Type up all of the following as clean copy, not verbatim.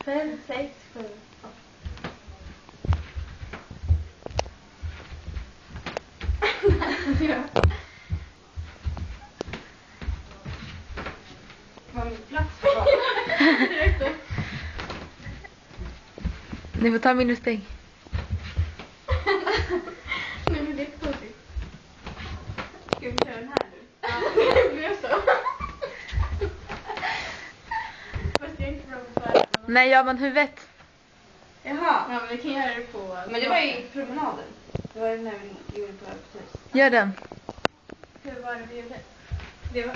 5, 6, 7, 8. Var min plats kvar? Ni får ta minuspoäng. Nej, men det är konstigt. Ska vi köra den här nu? Ja, det blev så. Fast jag är inte bra på att Nej, gör man huvudet? Jaha. Ja, men vi kan göra det på... Men det var ju promenaden. Det var ju när vi gjorde på Öppethus. Gör den. Hur var det vi gjorde? Det var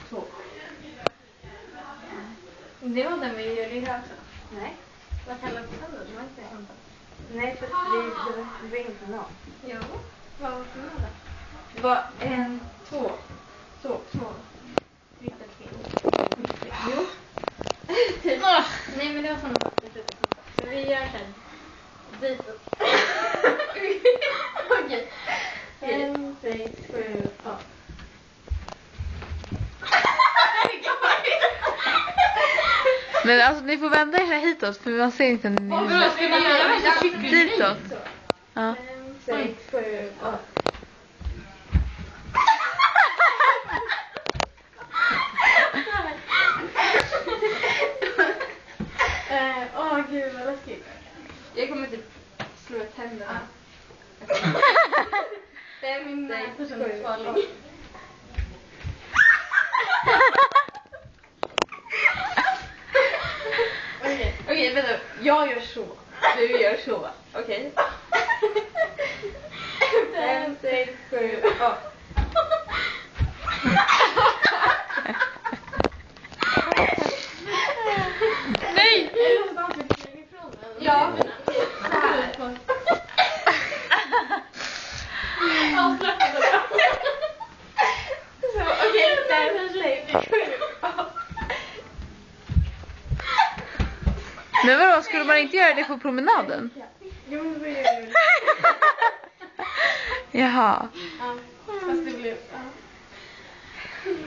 2. Det var den vi gjorde idag också. Nej. Vad kallas det då? Det var inte hämtat. Nej, för det var inte promenad. Jo. Vad var promenaden? Det var 2. Så. 2. Riktat fel. Jo. Nej, men det var samma sak. Så vi gör sen. Ditåt. Okej. 5, 6, 7, 8. Men alltså ni får vända er hitåt för man ser inte när ni... Ska vi göra värsta cykelgrejen? Ditåt. Ja. 5, 6, 7, 8. Åh gud vad läskigt. Jag kommer typ slå ett händerna. 5, 6, 7, 8. Okej, vänta. Jag gör så. Du gör så. Okej. 5, 6, 7, 8. Nej! Ja. Så här. Okej, 5, 6, 7, 8. Men vadå, skulle man inte göra det på promenaden? Jo, men vad gör du? Jaha. Ja.